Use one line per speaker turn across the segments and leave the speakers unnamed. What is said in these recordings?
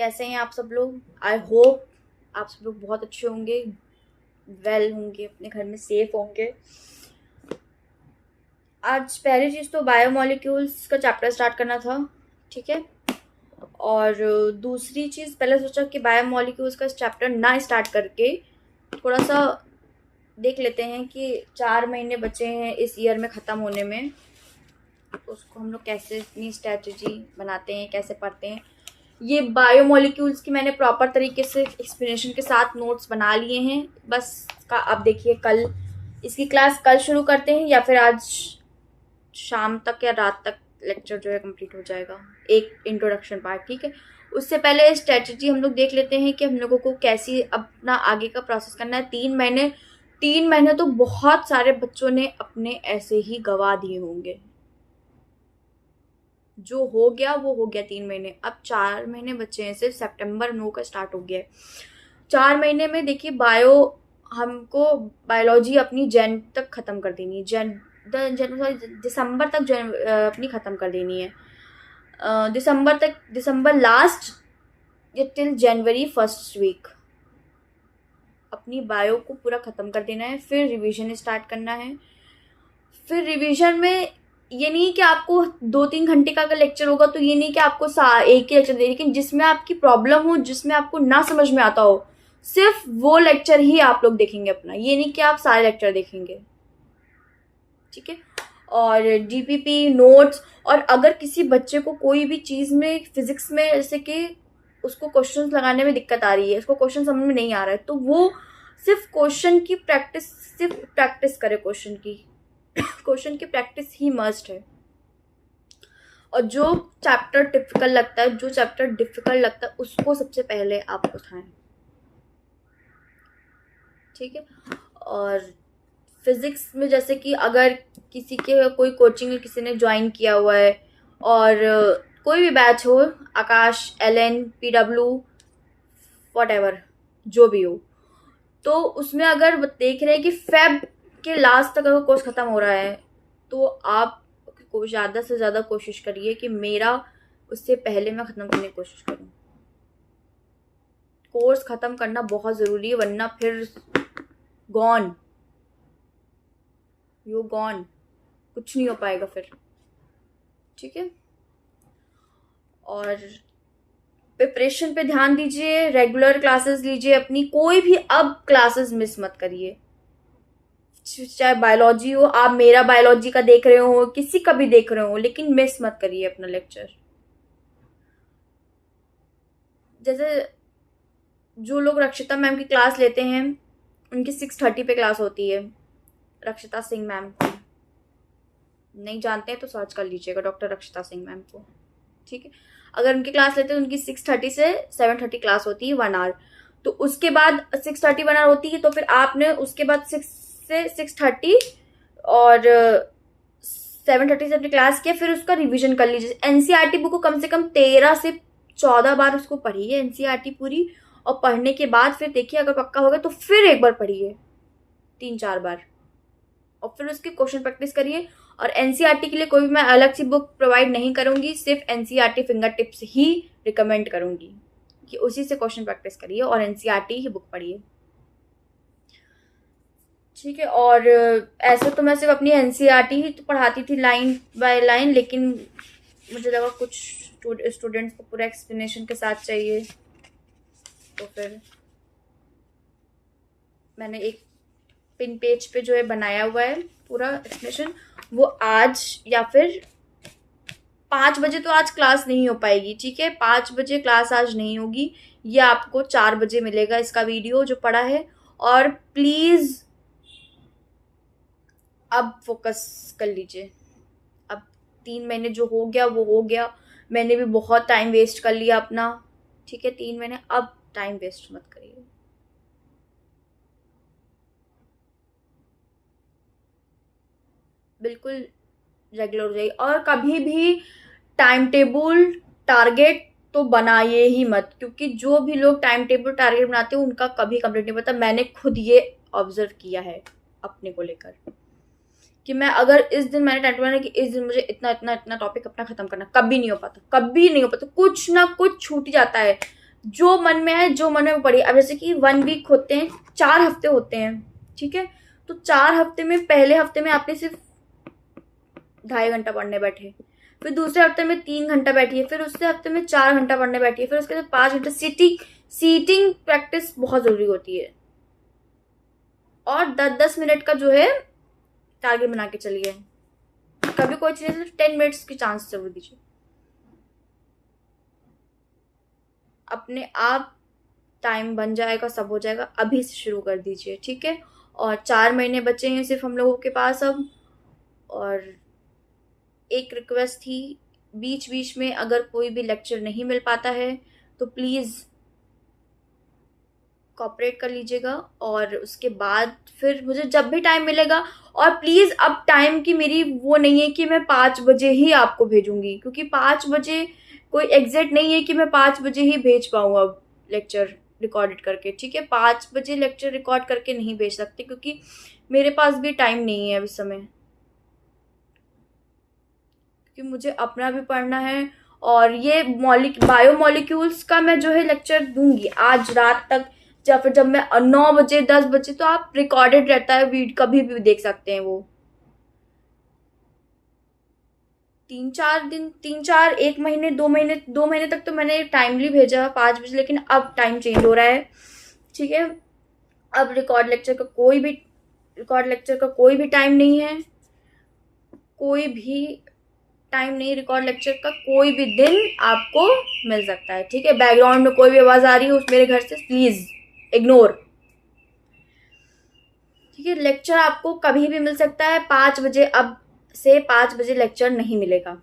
कैसे हैं आप सब लोग? आई होप आप सब लोग बहुत अच्छे होंगे, वेल होंगे, अपने घर में सेफ होंगे। आज पहली चीज़ तो बायोमोलिक्यूल्स का चैप्टर स्टार्ट करना था, ठीक है। और दूसरी चीज़, पहले सोचा कि बायोमोलिक्यूल्स का चैप्टर ना स्टार्ट करके थोड़ा सा देख लेते हैं कि 4 महीने बचे हैं इस ईयर में ख़त्म होने में, तो उसको हम लोग कैसे अपनी स्ट्रैटेजी बनाते हैं, कैसे पढ़ते हैं। ये बायोमोलिक्यूल्स की मैंने प्रॉपर तरीके से एक्सप्लेनेशन के साथ नोट्स बना लिए हैं। बस का अब देखिए, कल इसकी क्लास कल शुरू करते हैं या फिर आज शाम तक या रात तक लेक्चर जो है कंप्लीट हो जाएगा, एक इंट्रोडक्शन पार्ट, ठीक है। उससे पहले स्ट्रेटजी हम लोग देख लेते हैं कि हम लोगों को कैसी अपना आगे का प्रोसेस करना है। 3 महीने तो बहुत सारे बच्चों ने अपने ऐसे ही गवा दिए होंगे। जो हो गया वो हो गया 3 महीने। अब 4 महीने बचे हैं, सिर्फ सितंबर 9 का स्टार्ट हो गया है। 4 महीने में देखिए, हमको बायोलॉजी अपनी जैन तक ख़त्म कर देनी है, दिसंबर तक अपनी ख़त्म कर देनी है। दिसंबर लास्ट या टिल जनवरी फर्स्ट वीक अपनी बायो को पूरा ख़त्म कर देना है। फिर रिवीजन स्टार्ट करना है। फिर रिवीजन में ये नहीं कि आपको 2-3 घंटे का अगर लेक्चर होगा तो ये नहीं कि आपको एक ही लेक्चर दे, लेकिन जिसमें आपकी प्रॉब्लम हो, जिसमें आपको ना समझ में आता हो, सिर्फ वो लेक्चर ही आप लोग देखेंगे अपना। ये नहीं कि आप सारे लेक्चर देखेंगे, ठीक है। और डीपीपी नोट्स, और अगर किसी बच्चे को कोई भी चीज़ में, फिजिक्स में, जैसे कि उसको क्वेश्चंस लगाने में दिक्कत आ रही है, उसको क्वेश्चन समझ में नहीं आ रहा है, तो वो सिर्फ क्वेश्चन की प्रैक्टिस करे। क्वेश्चन की प्रैक्टिस ही मस्ट है। और जो चैप्टर डिफिकल्ट लगता है उसको सबसे पहले आप उठाएं, ठीक है। और फिजिक्स में जैसे कि अगर किसी के कोई कोचिंग में किसी ने ज्वाइन किया हुआ है, और कोई भी बैच हो, आकाश, एलएन, पीडब्ल्यू, व्हाटएवर जो भी हो, तो उसमें अगर देख रहे हैं कि फेब के लास्ट तक अगर कोर्स ख़त्म हो रहा है, तो आप ज़्यादा से ज़्यादा कोशिश करिए कि मेरा उससे पहले मैं ख़त्म करने की कोशिश करूँ। कोर्स ख़त्म करना बहुत ज़रूरी है, वरना फिर गॉन, कुछ नहीं हो पाएगा फिर, ठीक है। और प्रिपरेशन पे ध्यान दीजिए, रेगुलर क्लासेस लीजिए अपनी, कोई भी अब क्लासेस मिस मत करिए। चाहे बायोलॉजी हो, आप मेरा बायोलॉजी का देख रहे हो, किसी का भी देख रहे हो, लेकिन मिस मत करिए अपना लेक्चर। जैसे जो लोग रक्षिता मैम की क्लास लेते हैं, उनकी 6:30 पे क्लास होती है। रक्षिता सिंह मैम को नहीं जानते हैं तो सर्च कर लीजिएगा, डॉक्टर रक्षिता सिंह मैम को, ठीक है। अगर उनकी क्लास लेते हैं तो उनकी 6:30 से 7:30 क्लास होती है, 1 आवर। तो उसके बाद 6:30 1 आवर होती है, तो फिर आपने उसके बाद 6 से 6:30 और 7:30 से अपनी क्लास किया, फिर उसका रिवीजन कर लीजिए। एनसीईआरटी बुक को कम से कम 13 से 14 बार उसको पढ़िए, एनसीईआरटी पूरी। और पढ़ने के बाद फिर देखिए, अगर पक्का हो गया तो फिर एक बार पढ़िए 3-4 बार, और फिर उसकी क्वेश्चन प्रैक्टिस करिए। और एनसीईआरटी के लिए कोई भी मैं अलग सी बुक प्रोवाइड नहीं करूंगी, सिर्फ एनसीईआरटी फिंगर टिप्स ही रिकमेंड करूंगी कि उसी से क्वेश्चन प्रैक्टिस करिए और एनसीईआरटी ही बुक पढ़िए, ठीक है। और ऐसे तो मैं सिर्फ अपनी एनसीईआरटी ही तो पढ़ाती थी लाइन बाय लाइन, लेकिन मुझे लगा कुछ स्टूडेंट्स को पूरा एक्सप्लेनेशन के साथ चाहिए, तो फिर मैंने एक पिन पेज पे जो है बनाया हुआ है पूरा एक्सप्लेनेशन। वो आज या फिर 5 बजे, तो आज क्लास नहीं हो पाएगी, ठीक है। 5 बजे क्लास आज नहीं होगी, ये आपको 4 बजे मिलेगा इसका वीडियो जो पड़ा है। और प्लीज़ अब फोकस कर लीजिए। अब 3 महीने जो हो गया वो हो गया, मैंने भी बहुत टाइम वेस्ट कर लिया अपना, ठीक है। 3 महीने, अब टाइम वेस्ट मत करिए। बिल्कुल रेगुलर हो जाइए, और कभी भी टाइम टेबल टारगेट तो बनाइए ही मत, क्योंकि जो भी लोग टाइम टेबल टारगेट बनाते हैं उनका कभी कंप्लीट नहीं होता। मैंने खुद ये ऑब्जर्व किया है अपने को लेकर, कि मैं अगर इस दिन मैंने टाइम टेबल बनाया कि इस दिन मुझे इतना टॉपिक अपना खत्म करना, कभी नहीं हो पाता, कुछ ना कुछ छूट जाता है। जो मन में आए, जो मन में पढ़िए। अब जैसे कि 1 वीक होते हैं, 4 हफ्ते होते हैं, ठीक है। तो 4 हफ्ते में पहले हफ्ते में आपने सिर्फ 2.5 घंटा पढ़ने बैठे, फिर दूसरे हफ्ते में 3 घंटा बैठिए, फिर उससे हफ्ते में 4 घंटा पढ़ने बैठिए, फिर उसके बाद 5 घंटा। सीटिंग प्रैक्टिस बहुत जरूरी होती है। और 10-10 मिनट का जो है टारगेट बना के चलिए। कभी कोई चीज 10 मिनट्स की चांस जरूर दीजिए। अपने आप टाइम बन जाएगा, सब हो जाएगा। अभी से शुरू कर दीजिए, ठीक है। और 4 महीने बचे हैं सिर्फ हम लोगों के पास अब। और एक रिक्वेस्ट थी, बीच बीच में अगर कोई भी लेक्चर नहीं मिल पाता है तो प्लीज़ कॉपरेट कर लीजिएगा। और उसके बाद फिर मुझे जब भी टाइम मिलेगा, और प्लीज़ अब टाइम की मेरी वो नहीं है कि मैं 5 बजे ही आपको भेजूंगी, क्योंकि 5 बजे कोई एग्जैक्ट नहीं है कि मैं 5 बजे ही भेज पाऊँ अब लेक्चर रिकॉर्डेड करके, ठीक है। 5 बजे लेक्चर रिकॉर्ड करके नहीं भेज सकते, क्योंकि मेरे पास भी टाइम नहीं है अब इस समय, क्योंकि मुझे अपना भी पढ़ना है। और ये बायोमोलिक्यूल्स का मैं जो है लेक्चर दूंगी आज रात तक, या फिर जब मैं 9 बजे 10 बजे, तो आप रिकॉर्डेड रहता है, वीडियो कभी भी देख सकते हैं वो। 3-4 दिन, 3-4, 1 महीने, 2 महीने, 2 महीने तक तो मैंने टाइमली भेजा 5 बजे, लेकिन अब टाइम चेंज हो रहा है, ठीक है। अब रिकॉर्ड लेक्चर का कोई भी टाइम नहीं है, कोई भी टाइम नहीं। रिकॉर्ड लेक्चर का कोई भी दिन आपको मिल सकता है, ठीक है। बैकग्राउंड में कोई भी आवाज आ रही है उस मेरे घर से, प्लीज इग्नोर, ठीक है। लेक्चर आपको कभी भी मिल सकता है 5 बजे। अब से 5 बजे लेक्चर नहीं मिलेगा।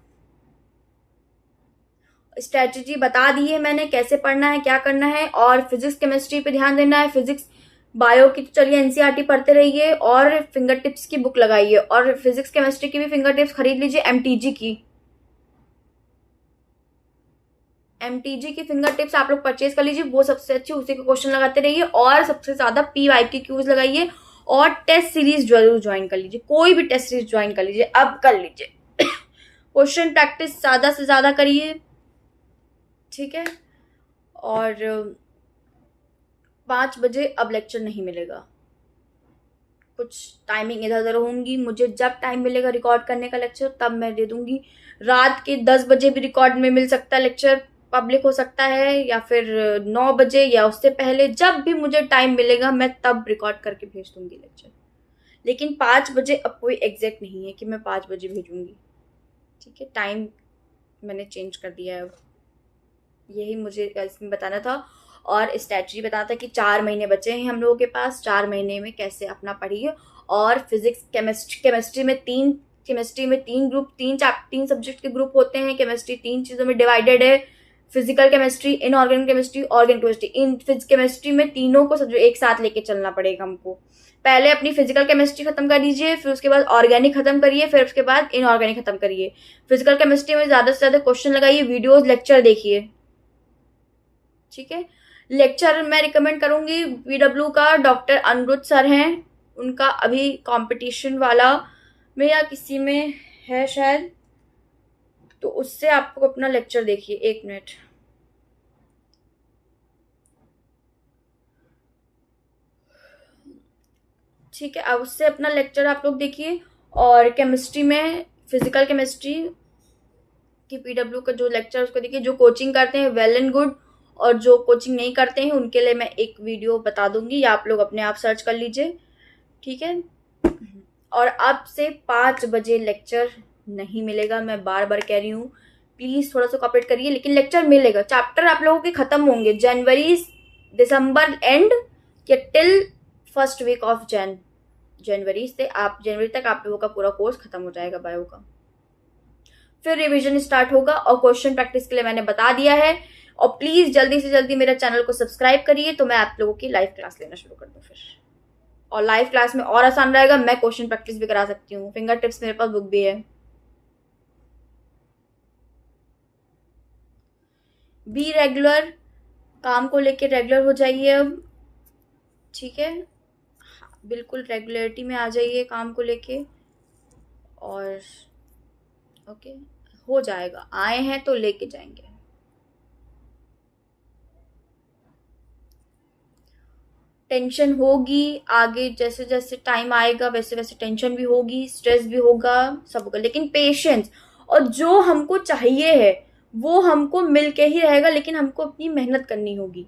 स्ट्रेटजी बता दी है मैंने, कैसे पढ़ना है, क्या करना है। और फिजिक्स केमिस्ट्री पे ध्यान देना है। फिजिक्स बायो की तो चलिए एनसीईआरटी पढ़ते रहिए, और फिंगर टिप्स की बुक लगाइए, और फिजिक्स केमिस्ट्री की भी फिंगर टिप्स खरीद लीजिए, एमटीजी की फिंगर टिप्स आप लोग परचेज कर लीजिए, वो सबसे अच्छी, उसी के क्वेश्चन लगाते रहिए। और सबसे ज्यादा पीवाई की क्यूज लगाइए, और टेस्ट सीरीज जरूर ज्वाइन कर लीजिए। कोई भी टेस्ट सीरीज ज्वाइन कर लीजिए, अब कर लीजिए। क्वेश्चन प्रैक्टिस ज्यादा से ज्यादा करिए, ठीक है। और 5 बजे अब लेक्चर नहीं मिलेगा। कुछ टाइमिंग इधर उधर होंगी, मुझे जब टाइम मिलेगा रिकॉर्ड करने का लेक्चर तब मैं दे दूंगी। रात के 10 बजे भी रिकॉर्ड में मिल सकता है लेक्चर, पब्लिक हो सकता है, या फिर 9 बजे या उससे पहले, जब भी मुझे टाइम मिलेगा मैं तब रिकॉर्ड करके भेज दूंगी लेक्चर। लेकिन 5 बजे अब कोई एग्जैक्ट नहीं है कि मैं 5 बजे भेजूंगी, ठीक है। टाइम मैंने चेंज कर दिया है अब। यही मुझे इसमें बताना था। और स्ट्रैटेजी बताना था कि 4 महीने बचे हैं हम लोगों के पास, 4 महीने में कैसे अपना पढ़िए। और फिजिक्स केमिस्ट्री में 3 ग्रुप, 3 सब्जेक्ट के ग्रुप होते हैं। केमिस्ट्री 3 चीजों में डिवाइडेड है, physical chemistry, inorganic chemistry, organic chemistry. In physics chemistry में तीनों को सब्जेक्ट एक साथ लेके चलना पड़ेगा हमको। पहले अपनी फिजिकल केमिस्ट्री खत्म कर दीजिए, फिर उसके बाद ऑर्गेनिक खत्म करिए, फिर उसके बाद इनऑर्गेनिक खत्म करिए। फिजिकल केमिस्ट्री में ज्यादा से ज्यादा क्वेश्चन लगाइए, वीडियोस लेक्चर देखिए, ठीक है। लेक्चर मैं रिकमेंड करूंगी वीडब्ल्यू का, डॉक्टर अनिरुद्ध सर हैं, उनका अभी कंपटीशन वाला में या किसी में है शायद, तो उससे आपको अपना लेक्चर देखिए। 1 मिनट, ठीक है। अब उससे अपना लेक्चर आप लोग देखिए। और केमिस्ट्री में, फिजिकल केमिस्ट्री कि पीडब्ल्यू का जो लेक्चर उसको देखिए। जो कोचिंग करते हैं वेल एंड गुड, और जो कोचिंग नहीं करते हैं उनके लिए मैं एक वीडियो बता दूंगी, या आप लोग अपने आप सर्च कर लीजिए, ठीक है। और अब से 5 बजे लेक्चर नहीं मिलेगा, मैं बार बार कह रही हूँ, प्लीज थोड़ा सा कॉपरेट करिए। लेकिन लेक्चर मिलेगा, चैप्टर आप लोगों के खत्म होंगे जनवरी दिसंबर एंड, या till first week of January से, आप जनवरी तक आप लोगों का पूरा कोर्स खत्म हो जाएगा बायो का। फिर रिवीजन स्टार्ट होगा, और क्वेश्चन प्रैक्टिस के लिए मैंने बता दिया है। और प्लीज जल्दी से जल्दी मेरे चैनल को सब्सक्राइब करिए, तो मैं आप लोगों की लाइव क्लास लेना शुरू कर दूं फिर। और लाइव क्लास में और आसान रहेगा, मैं क्वेश्चन प्रैक्टिस भी करा सकती हूँ, फिंगर टिप्स मेरे पास बुक भी है। बी रेगुलर, काम को लेके रेगुलर हो जाइए अब, ठीक है। हाँ, बिल्कुल रेगुलरिटी में आ जाइए काम को लेके। और ओके, हो जाएगा, आए हैं तो लेके जाएंगे। टेंशन होगी, आगे जैसे जैसे टाइम आएगा वैसे वैसे टेंशन भी होगी, स्ट्रेस भी होगा, सब होगा, लेकिन पेशेंस और जो हमको चाहिए है वो हमको मिल के ही रहेगा, लेकिन हमको अपनी मेहनत करनी होगी।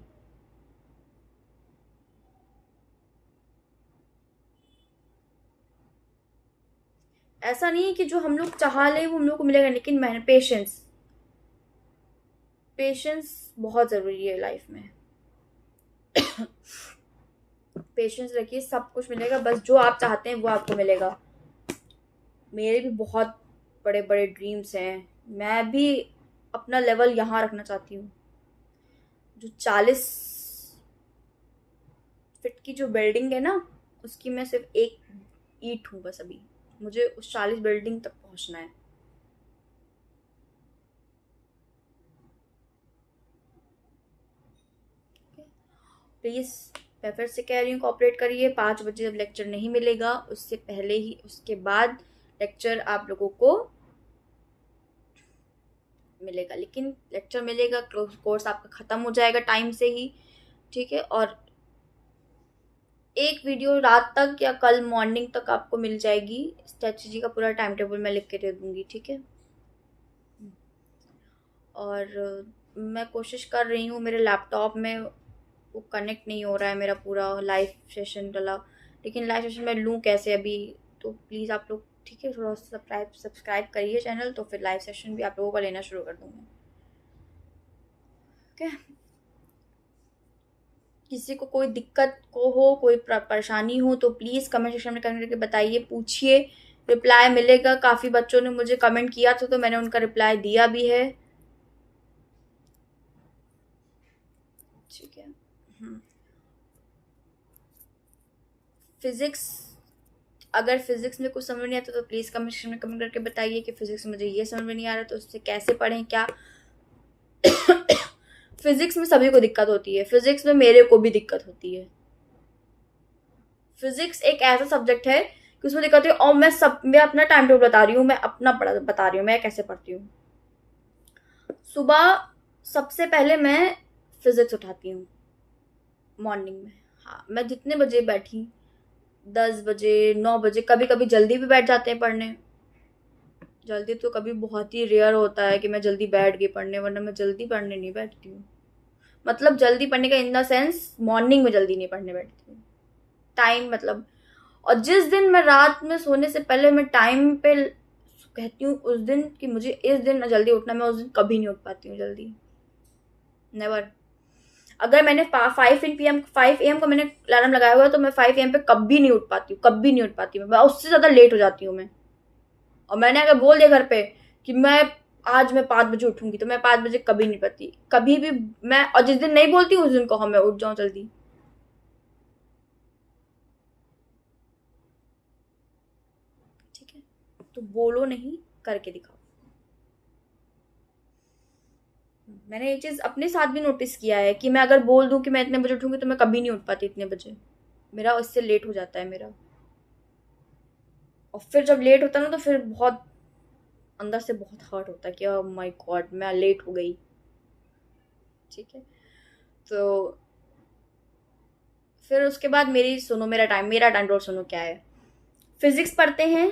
ऐसा नहीं है कि जो हम लोग चाह ले वो हम लोग को मिलेगा, लेकिन मेहनत, पेशेंस, पेशेंस बहुत ज़रूरी है लाइफ में। पेशेंस रखिए, सब कुछ मिलेगा, बस जो आप चाहते हैं वो आपको मिलेगा। मेरे भी बहुत बड़े बड़े ड्रीम्स हैं, मैं भी अपना लेवल यहाँ रखना चाहती हूँ। जो 40 फीट की जो बिल्डिंग है ना, उसकी मैं सिर्फ एक ईंट हूँ बस अभी। मुझे उस 40 बिल्डिंग तक पहुँचना है। प्लीज़ मैं फिर से कह रही हूँ, कोऑपरेट करिए। 5 बजे जब लेक्चर नहीं मिलेगा उससे पहले ही, उसके बाद लेक्चर आप लोगों को मिलेगा, लेकिन लेक्चर मिलेगा, कोर्स आपका ख़त्म हो जाएगा टाइम से ही, ठीक है। और एक वीडियो रात तक या कल मॉर्निंग तक आपको मिल जाएगी। स्ट्रेटजी का पूरा टाइम टेबल मैं लिख के दे दूँगी, ठीक है। और मैं कोशिश कर रही हूँ, मेरे लैपटॉप में वो कनेक्ट नहीं हो रहा है मेरा पूरा लाइव सेशन वाला, लेकिन लाइव सेशन मैं लूँ कैसे अभी? तो प्लीज़ आप लोग, ठीक है, थोड़ा सब्सक्राइब करिए चैनल, तो फिर लाइव सेशन भी आप लोगों का लेना शुरू कर दूँगी, ठीक है। किसी को कोई दिक्कत को हो, कोई परेशानी हो तो प्लीज़ कमेंट सेक्शन में कमेंट करके बताइए, पूछिए, रिप्लाई मिलेगा। काफ़ी बच्चों ने मुझे कमेंट किया था तो मैंने उनका रिप्लाई दिया भी है, ठीक है। फिज़िक्स, अगर फिज़िक्स में कुछ समझ नहीं आता तो प्लीज़ कमेंट सेक्शन में कमेंट करके बताइए कि फ़िज़िक्स में मुझे ये समझ में नहीं आ रहा, तो उससे कैसे पढ़ें, क्या। फिज़िक्स में सभी को दिक्कत होती है, फिज़िक्स में मेरे को भी दिक्कत होती है। फिज़िक्स एक ऐसा सब्जेक्ट है कि उसमें दिक्कत है, और मैं अपना टाइम टेबल बता रही हूँ, मैं अपना बता रही हूँ मैं कैसे पढ़ती हूँ। सुबह सबसे पहले मैं फिज़िक्स उठाती हूँ मॉर्निंग में। हाँ, मैं जितने बजे बैठी, 10 बजे, 9 बजे, कभी कभी जल्दी भी बैठ जाते हैं पढ़ने। जल्दी तो कभी बहुत ही रेयर होता है कि मैं जल्दी बैठ गई पढ़ने, वरना मैं जल्दी पढ़ने नहीं बैठती हूँ। मतलब जल्दी पढ़ने का इन द सेंस, मॉर्निंग में जल्दी नहीं पढ़ने बैठती हूँ, टाइम मतलब। और जिस दिन मैं रात में सोने से पहले मैं टाइम पे कहती हूँ उस दिन कि मुझे इस दिन जल्दी उठना, मैं उस दिन कभी नहीं उठ पाती हूँ जल्दी, नेवर। अगर मैंने 5 AM को मैंने अलार्म लगाया हुआ है तो मैं 5 AM पे कभी नहीं उठ पाती हूँ, कभी नहीं उठ पाती हूँ, मैं उससे ज़्यादा लेट हो जाती हूँ मैं। और मैंने अगर बोल दिया घर पे कि मैं 5 बजे उठूंगी, तो मैं 5 बजे कभी नहीं पाती, कभी भी। मैं, और जिस दिन नहीं बोलती उस दिन कहो मैं उठ जाऊँ जल्दी, ठीक है। तो बोलो नहीं, करके दिखाओ। मैंने ये चीज़ अपने साथ भी नोटिस किया है कि मैं अगर बोल दूं कि मैं इतने बजे उठूंगी तो मैं कभी नहीं उठ पाती इतने बजे, मेरा उससे लेट हो जाता है मेरा। और फिर जब लेट होता है ना तो फिर बहुत अंदर से बहुत हर्ट होता है कि ओह माय गॉड मैं लेट हो गई, ठीक है। तो फिर उसके बाद मेरा टाइम टेबल सुनो क्या है। फिजिक्स पढ़ते हैं,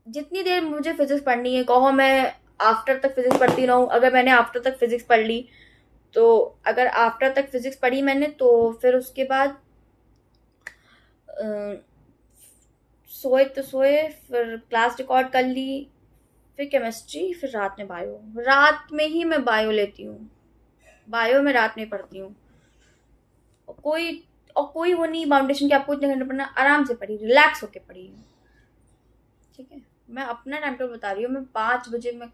जितनी देर मुझे फिजिक्स पढ़नी है कहो, मैं आफ्टर तक फिजिक्स पढ़ती रहूँ। अगर मैंने आफ्टर तक फिजिक्स पढ़ ली, तो अगर आफ्टर तक फिजिक्स पढ़ी मैंने, तो फिर उसके बाद सोए तो सोए, फिर क्लास रिकॉर्ड कर ली, फिर केमिस्ट्री, फिर रात में बायो। रात में ही मैं बायो लेती हूँ, बायो में रात में पढ़ती हूँ। और कोई वो नहीं बाउंडेशन कि आपको इतने घंटे पढ़ना, आराम से पढ़िए, रिलैक्स होके पढ़िए, ठीक है। मैं अपना टाइम टेबल बता रही हूँ, मैं 5 बजे मैं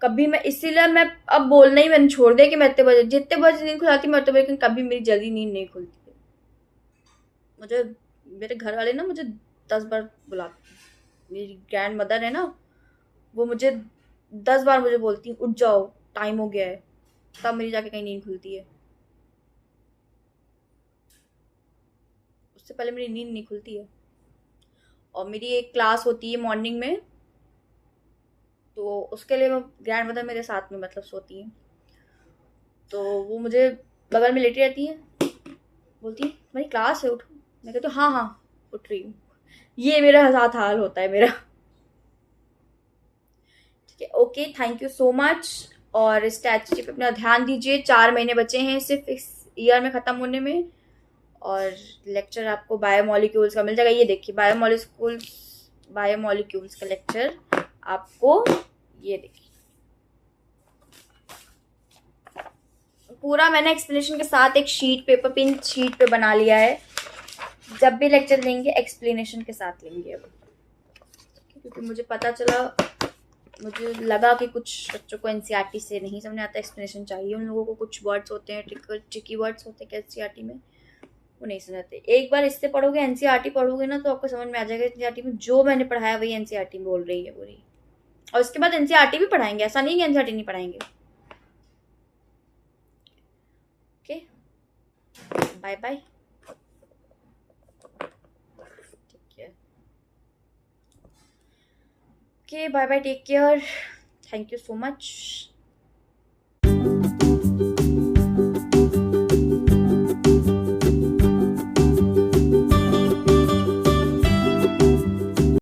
कभी, मैं इसीलिए मैं अब बोलना ही मैंने छोड़ दिया कि मैं इतने बजे, जितने बजे नींद खुलाती मैं उतने बजे, लेकिन कभी मेरी जल्दी नींद नहीं खुलती है। मुझे मेरे घर वाले ना मुझे 10 बार बुलाते हैं, मेरी ग्रैंड मदर है ना, वो मुझे 10 बार मुझे बोलती है उठ जाओ टाइम हो गया है, तब मेरी जाके कहीं नींद खुलती है, उससे पहले मेरी नींद नहीं खुलती है। और मेरी एक क्लास होती है मॉर्निंग में, तो उसके लिए मैं, ग्रैंड मदर मेरे साथ में मतलब सोती है, तो वो मुझे बगल में लेटी रहती है, बोलती है तुम्हारी क्लास है, उठो। मैं कहती हूँ हाँ हाँ उठ रही हूँ। ये मेरा साथ हाल होता है मेरा। ठीक है, okay, thank you so much. और स्ट्रैटेजी पे अपना ध्यान दीजिए, 4 महीने बचे हैं सिर्फ इस ईयर में ख़त्म होने में। और लेक्चर आपको बायोमोलिक्यूल्स का मिल जाएगा। ये देखिए बायोमोलिक्यूल्स का लेक्चर आपको, ये देखिए पूरा मैंने एक्सप्लेनेशन के साथ एक शीट पेपर पिन शीट पे बना लिया है। जब भी लेक्चर लेंगे एक्सप्लेनेशन के साथ लेंगे अब, क्योंकि मुझे पता चला, मुझे लगा कि कुछ बच्चों को एनसीईआरटी से नहीं समझ आता, एक्सप्लेनेशन चाहिए उन लोगों को। कुछ वर्ड्स होते हैं ट्रिकी वर्ड्स होते हैं एनसीईआरटी में, वो नहीं समझाते। एक बार इससे पढ़ोगे, एनसीईआरटी पढ़ोगे ना, तो आपको समझ में आ जाएगा एनसीईआरटी में जो मैंने पढ़ाया वही एनसीईआरटी में बोल रही है पूरी। और उसके बाद एनसीईआरटी भी पढ़ाएंगे, ऐसा नहीं है एनसीईआरटी नहीं पढ़ाएंगे। ओके, बाय बाय, ठीक है। Okay, bye bye, take care, thank you so much.